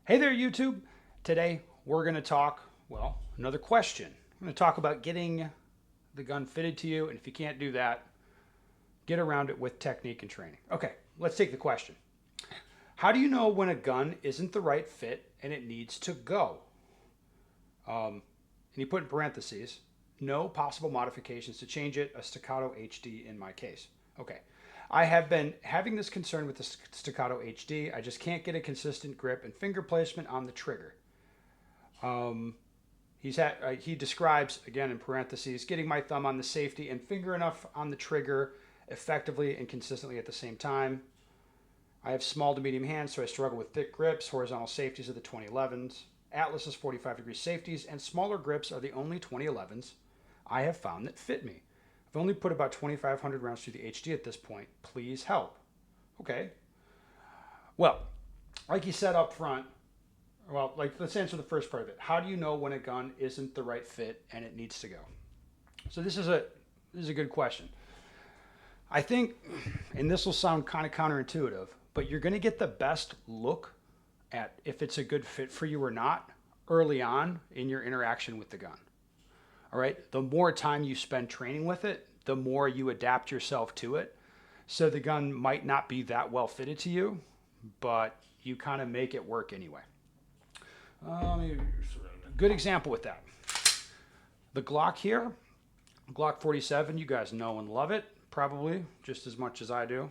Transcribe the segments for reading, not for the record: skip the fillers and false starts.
Hey there, YouTube. Today we're going to talk, well, another question. I'm going to talk about getting the gun fitted to you, and if you can't do that, get around it with technique and training. Okay, let's take the question. How do you know when a gun isn't the right fit and it needs to go? And you put in parentheses, no possible modifications to change it, a Staccato HD in my case. Okay, I have been having this concern with the Staccato HD. I just can't get a consistent grip and finger placement on the trigger. Um, he describes, again in parentheses, getting my thumb on the safety and finger enough on the trigger effectively and consistently at the same time. I have small to medium hands, so I struggle with thick grips. Horizontal safeties are the 2011s. Atlas's 45-degree safeties and smaller grips are the only 2011s I have found that fit me. I've only put about 2,500 rounds through the HD at this point. Please help. Okay. Well, like you said up front, let's answer the first part of it. How do you know when a gun isn't the right fit and it needs to go? So this is a good question. I think, and this will sound kind of counterintuitive, but you're going to get the best look at if it's a good fit for you or not early on in your interaction with the gun. All right. The more time you spend training with it, the more you adapt yourself to it. So the gun might not be that well fitted to you, but you kind of make it work anyway. A good example with that. The Glock here, Glock 47, you guys know and love it, probably just as much as I do.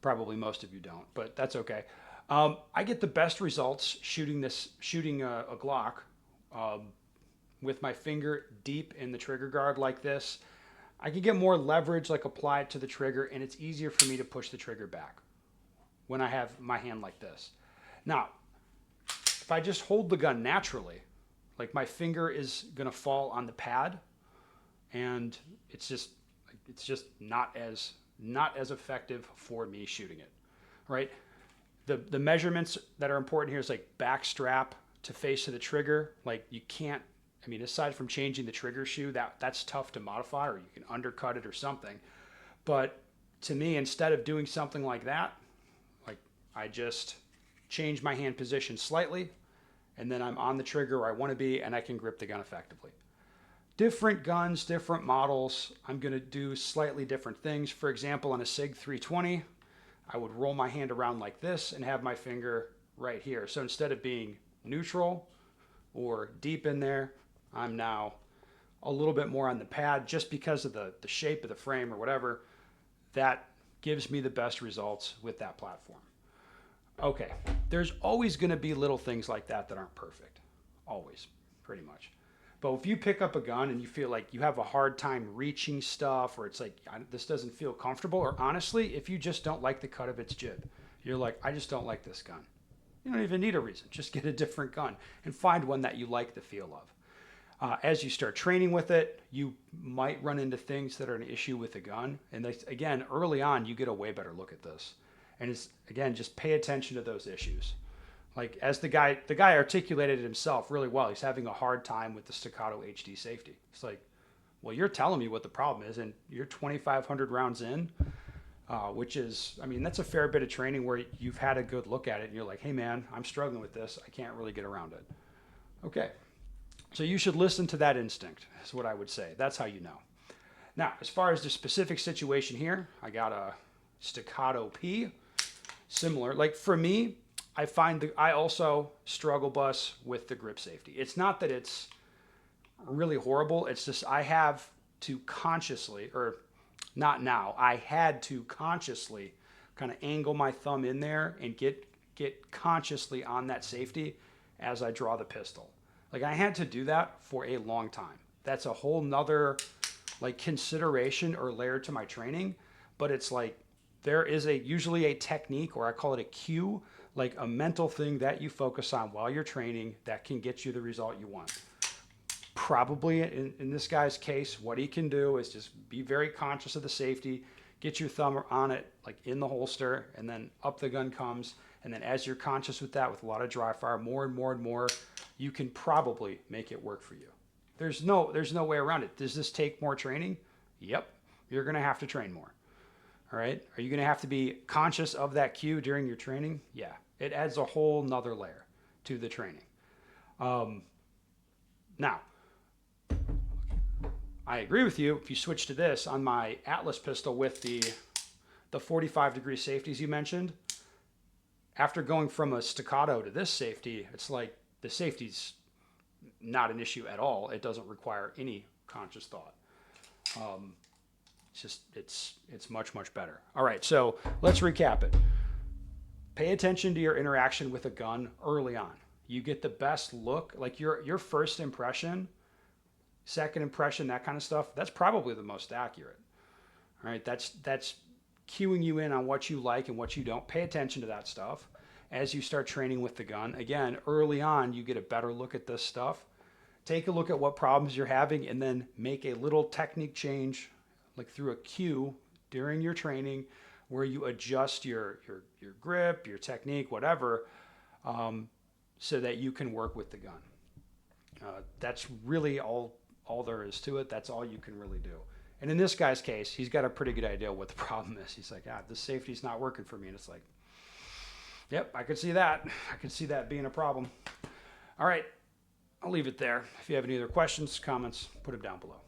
Probably most of you don't, but that's okay. I get the best results shooting a Glock with my finger deep in the trigger guard like this. I can get more leverage, like apply it to the trigger, and it's easier for me to push the trigger back when I have my hand like this. Now, if I just hold the gun naturally, like my finger is gonna fall on the pad, and it's just not as effective for me shooting it, right? The measurements that are important here is like back strap to face of the trigger. Like you can't, I mean, aside from changing the trigger shoe, that's tough to modify, or you can undercut it or something. But to me, instead of doing something like that, like I just change my hand position slightly, and then I'm on the trigger where I want to be, and I can grip the gun effectively. Different guns, different models, I'm going to do slightly different things. For example, on a SIG 320, I would roll my hand around like this and have my finger right here. So instead of being neutral or deep in there, I'm now a little bit more on the pad just because of the shape of the frame or whatever. That gives me the best results with that platform. Okay, there's always going to be little things like that that aren't perfect. Always, pretty much. But if you pick up a gun and you feel like you have a hard time reaching stuff, or it's like this doesn't feel comfortable, or honestly, if you just don't like the cut of its jib, you're like, I just don't like this gun. You don't even need a reason. Just get a different gun and find one that you like the feel of. As you start training with it, you might run into things that are an issue with the gun. And again, early on, you get a way better look at this. And it's, again, just pay attention to those issues. Like as the guy articulated it himself really well. He's having a hard time with the Staccato HD safety. It's like, well, you're telling me what the problem is, and you're 2,500 rounds in, which is, I mean, that's a fair bit of training where you've had a good look at it, and you're like, hey man, I'm struggling with this. I can't really get around it. Okay, so you should listen to that instinct. Is what I would say. That's how you know. Now, as far as the specific situation here, I got a Staccato P, similar. Like for me, I find that I also struggle bus with the grip safety. It's not that it's really horrible. It's just I have to consciously, or not now, I had to consciously kind of angle my thumb in there and get consciously on that safety as I draw the pistol. Like I had to do that for a long time. That's a whole nother like consideration or layer to my training, but it's like there is usually a technique, or I call it a cue, like a mental thing that you focus on while you're training that can get you the result you want. Probably in this guy's case, what he can do is just be very conscious of the safety, get your thumb on it like in the holster, and then up the gun comes. And then as you're conscious with that, with a lot of dry fire, more and more and more, you can probably make it work for you. There's no way around it. Does this take more training? Yep. You're going to have to train more. All right. Are you going to have to be conscious of that cue during your training? Yeah. It adds a whole nother layer to the training. Now, I agree with you. If you switch to this on my Atlas pistol with the 45-degree safeties you mentioned, after going from a staccato to this safety, it's like the safety's not an issue at all. It doesn't require any conscious thought. It's much better. All right, so let's recap it. Pay attention to your interaction with a gun early on. You get the best look, like your first impression, second impression, that kind of stuff. That's probably the most accurate. All right, that's cueing you in on what you like and what you don't. Pay attention to that stuff as you start training with the gun. Again, early on, you get a better look at this stuff. Take a look at what problems you're having and then make a little technique change, like through a cue during your training where you adjust your grip, your technique, whatever, so that you can work with the gun. That's really all there is to it. That's all you can really do. And in this guy's case, he's got a pretty good idea what the problem is. He's like, this safety's not working for me. And it's like, yep, I could see that. I could see that being a problem. All right, I'll leave it there. If you have any other questions, comments, put them down below.